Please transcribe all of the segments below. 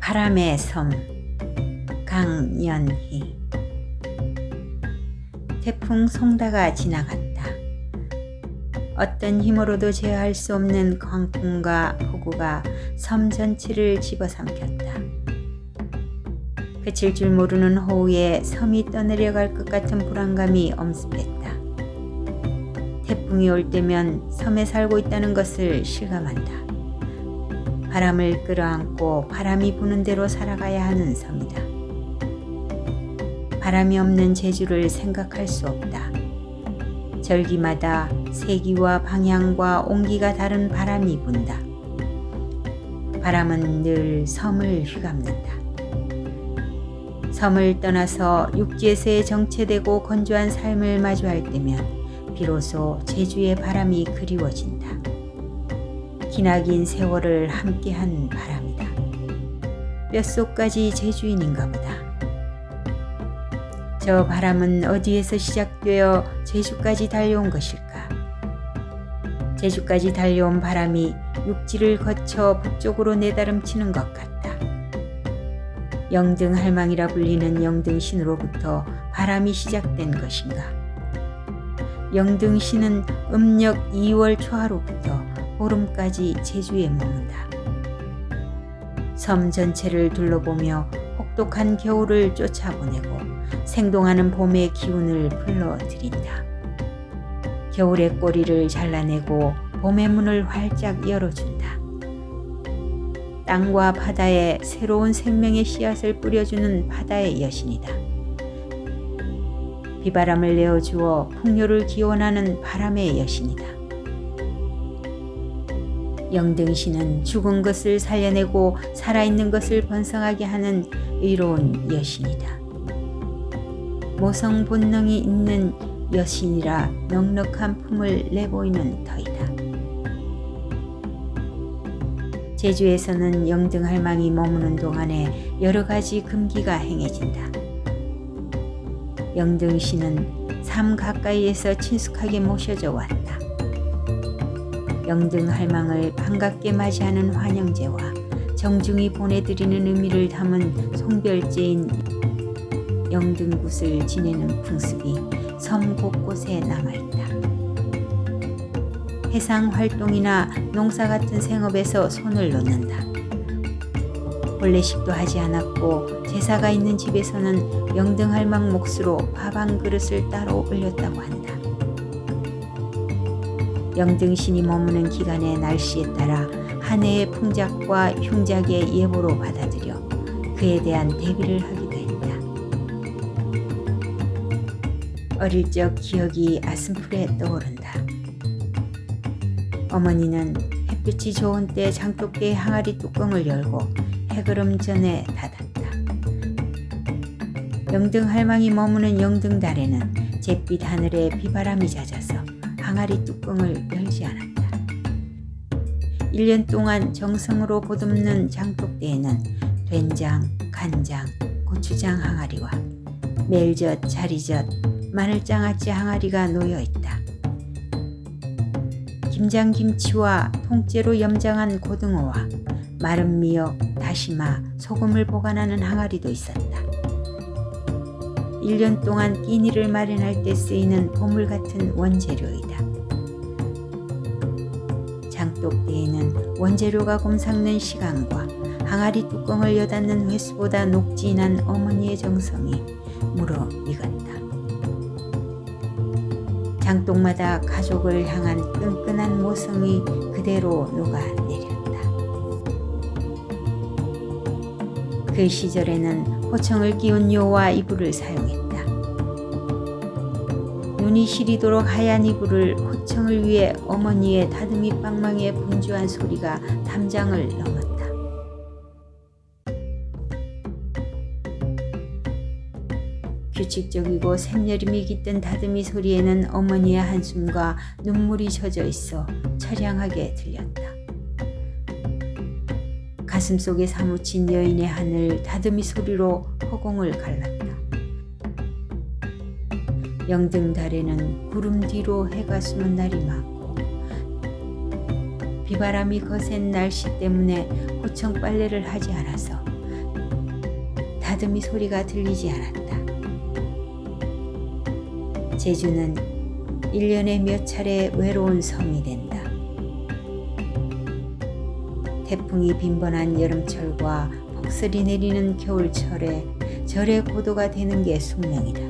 바람의 섬 강연희. 태풍 송다가 지나갔다. 어떤 힘으로도 제어할 수 없는 광풍과 폭우가 섬 전체를 집어삼켰다. 그칠 줄 모르는 호우에 섬이 떠내려갈 것 같은 불안감이 엄습했다. 태풍이 올 때면 섬에 살고 있다는 것을 실감한다. 바람을 끌어안고 바람이 부는 대로 살아가야 하는 섬이다. 바람이 없는 제주를 생각할 수 없다. 절기마다 세기와 방향과 온기가 다른 바람이 분다. 바람은 늘 섬을 휘감는다. 섬을 떠나서 육지에서의 정체되고 건조한 삶을 마주할 때면 비로소 제주의 바람이 그리워진다. 기나긴 세월을 함께한 바람이다. 뼛속까지 제주인인가 보다. 저 바람은 어디에서 시작되어 제주까지 달려온 것일까? 제주까지 달려온 바람이 육지를 거쳐 북쪽으로 내다름치는 것 같다. 영등할망이라 불리는 영등신으로부터 바람이 시작된 것인가? 영등신은 음력 2월 초하로부터 보름까지 제주에 머문다. 섬 전체를 둘러보며 혹독한 겨울을 쫓아보내고 생동하는 봄의 기운을 불러들인다. 겨울의 꼬리를 잘라내고 봄의 문을 활짝 열어준다. 땅과 바다에 새로운 생명의 씨앗을 뿌려주는 바다의 여신이다. 비바람을 내어주어 풍요를 기원하는 바람의 여신이다. 영등신은 죽은 것을 살려내고 살아있는 것을 번성하게 하는 의로운 여신이다. 모성 본능이 있는 여신이라 넉넉한 품을 내보이는 터이다. 제주에서는 영등할망이 머무는 동안에 여러 가지 금기가 행해진다. 영등신은 삶 가까이에서 친숙하게 모셔져 왔다. 영등할망을 반갑게 맞이하는 환영제와 정중히 보내드리는 의미를 담은 송별제인 영등굿을 지내는 풍습이 섬 곳곳에 남아있다. 해상 활동이나 농사 같은 생업에서 손을 놓는다. 혼례식도 하지 않았고 제사가 있는 집에서는 영등할망 몫으로 밥 한 그릇을 따로 올렸다고 한다. 영등신이 머무는 기간의 날씨에 따라 한 해의 풍작과 흉작의 예보로 받아들여 그에 대한 대비를 하기도 했다. 어릴 적 기억이 아슴풀에 떠오른다. 어머니는 햇빛이 좋은 때 장독대의 항아리 뚜껑을 열고 해걸음 전에 닫았다. 영등할망이 머무는 영등달에는 잿빛 하늘에 비바람이 잦아서 항아리 뚜껑을 열지 않았다. 1년 동안 정성으로 보듬는 장독대에는 된장, 간장, 고추장 항아리와 멜젓, 자리젓, 마늘장아찌 항아리가 놓여있다. 김장김치와 통째로 염장한 고등어와 마른 미역, 다시마, 소금을 보관하는 항아리도 있었다. 1년 동안 끼니를 마련할 때 쓰이는 보물 같은 원재료이다. 장독대에는 원재료가 곰삭는 시간과 항아리 뚜껑을 여닫는 횟수보다 녹진한 어머니의 정성이 물어익었다. 장독마다 가족을 향한 끈끈한 모성이 그대로 녹아내렸다. 그 시절에는 호청을 끼운 요와 이불을 사용했다. 눈이 시리도록 하얀 이불을 호청을 위해 어머니의 다듬이 방망이의 분주한 소리가 담장을 넘었다. 규칙적이고 샘여림이 깃든 다듬이 소리에는 어머니의 한숨과 눈물이 젖어 있어 처량하게 들렸다. 가슴속에 사무친 여인의 한을 다듬이 소리로 허공을 갈랐다. 영등달에는 구름 뒤로 해가 숨은 날이 많고 비바람이 거센 날씨 때문에 호청 빨래를 하지 않아서 나드미 소리가 들리지 않았다. 제주는 1년에 몇 차례 외로운 섬이 된다. 태풍이 빈번한 여름철과 폭설이 내리는 겨울철에 절의 고도가 되는 게 숙명이다.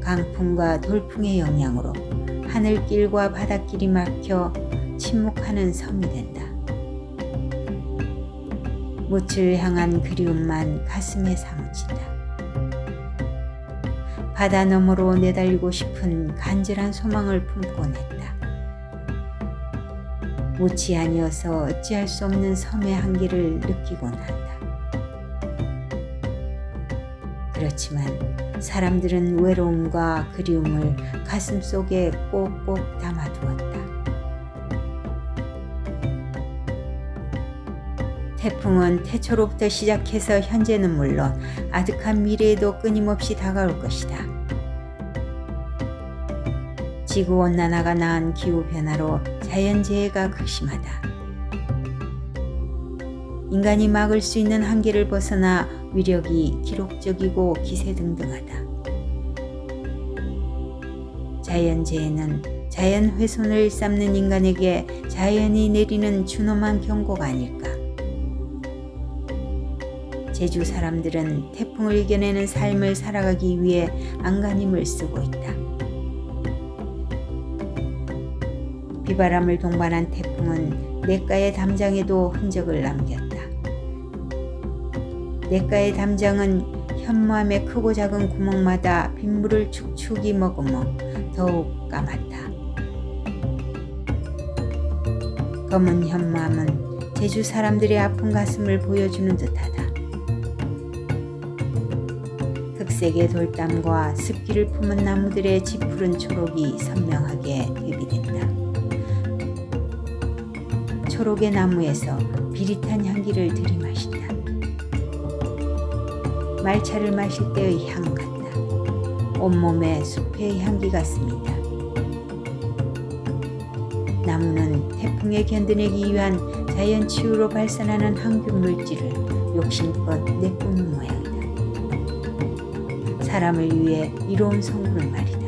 강풍과 돌풍의 영향으로 하늘길과 바닷길이 막혀 침묵하는 섬이 된다. 묻을 향한 그리움만 가슴에 사무친다. 바다 너머로 내달리고 싶은 간절한 소망을 품곤 했다. 묻이 아니어서 어찌할 수 없는 섬의 한계를 느끼곤 한다. 그렇지만 사람들은 외로움과 그리움을 가슴속에 꼭꼭 담아두었다. 태풍은 태초로부터 시작해서 현재는 물론 아득한 미래에도 끊임없이 다가올 것이다. 지구온난화가 낳은 기후변화로 자연재해가 극심하다. 인간이 막을 수 있는 한계를 벗어나 위력이 기록적이고 기세등등하다. 자연재해는 자연훼손을 일삼는 인간에게 자연이 내리는 준엄한 경고가 아닐까. 제주 사람들은 태풍을 이겨내는 삶을 살아가기 위해 안간힘을 쓰고 있다. 비바람을 동반한 태풍은 냇가의 담장에도 흔적을 남겼다. 냇가의 담장은 현무암의 크고 작은 구멍마다 빗물을 축축이 머금어 더욱 까맣다. 검은 현무암은 제주 사람들의 아픈 가슴을 보여주는 듯하다. 흑색의 돌담과 습기를 품은 나무들의 짙푸른 초록이 선명하게 대비된다. 초록의 나무에서 비릿한 향기를 들이마신다. 말차를 마실 때의 향 같다. 온몸에 숲의 향기 같습니다. 나무는 태풍에 견뎌내기 위한 자연치유로 발산하는 항균 물질을 욕심껏 내뿜는 모양이다. 사람을 위해 이로운 성분을 말이다.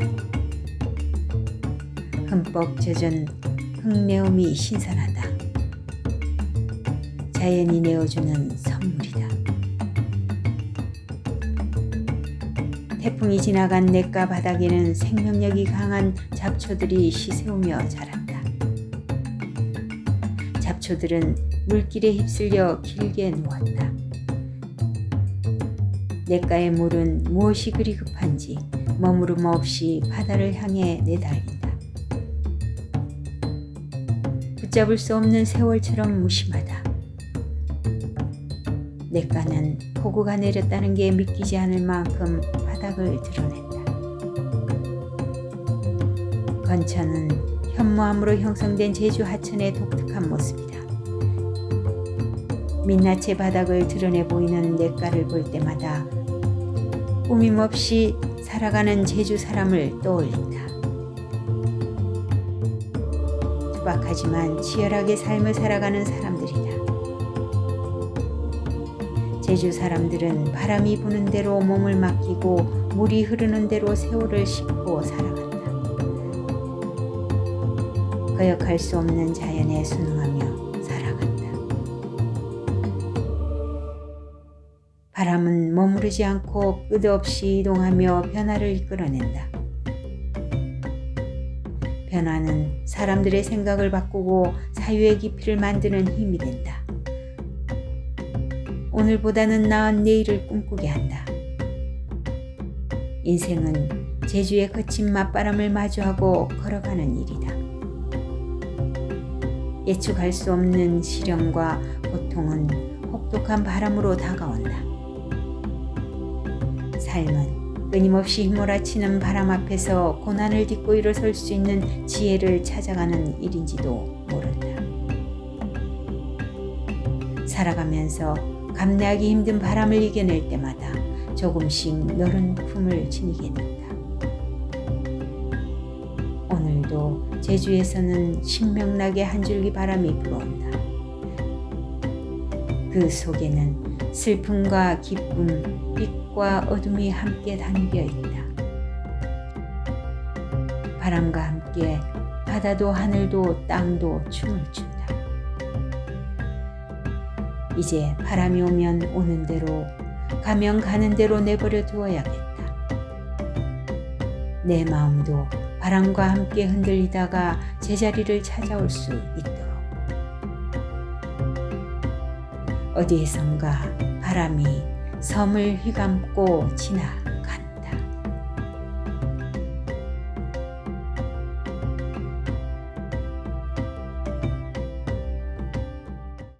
흠뻑 젖은 흙내음이 신선하다. 자연이 내어주는 선물이다. 태풍이 지나간 냇가 바닥에는 생명력이 강한 잡초들이 시세우며 자란다. 잡초들은 물길에 휩쓸려 길게 누웠다. 냇가의 물은 무엇이 그리 급한지 머무름 없이 바다를 향해 내달린다. 붙잡을 수 없는 세월처럼 무심하다. 냇가는 폭우가 내렸다는 게 믿기지 않을 만큼 바닥을 드러낸다. 건천은 현무암으로 형성된 제주 하천의 독특한 모습이다. 민낯의 바닥을 드러내 보이는 냇가를 볼 때마다 꾸밈없이 살아가는 제주 사람을 떠올린다. 투박하지만 치열하게 삶을 살아가는 사람들이다. 제주 사람들은 바람이 부는 대로 몸을 맡기고 물이 흐르는 대로 세월을 싣고 살아간다. 거역할 수 없는 자연에 순응하며 살아간다. 바람은 머무르지 않고 끝없이 이동하며 변화를 이끌어낸다. 변화는 사람들의 생각을 바꾸고 사유의 깊이를 만드는 힘이 된다. 오늘보다는 나은 내일을 꿈꾸게 한다. 인생은 제주의 거친 맞바람을 마주하고 걸어가는 일이다. 예측할 수 없는 시련과 고통은 혹독한 바람으로 다가온다. 삶은 끊임없이 휘몰아치는 바람 앞에서 고난을 딛고 일어설 수 있는 지혜를 찾아가는 일인지도 모른다. 살아가면서 감내하기 힘든 바람을 이겨낼 때마다 조금씩 너른 품을 지니게 된다. 오늘도 제주에서는 신명나게 한 줄기 바람이 불어온다. 그 속에는 슬픔과 기쁨, 빛과 어둠이 함께 담겨 있다. 바람과 함께 바다도 하늘도 땅도 춤을 춘다. 이제 바람이 오면 오는 대로, 가면 가는 대로 내버려 두어야겠다. 내 마음도 바람과 함께 흔들리다가 제자리를 찾아올 수 있도록. 어디에선가 바람이 섬을 휘감고 지나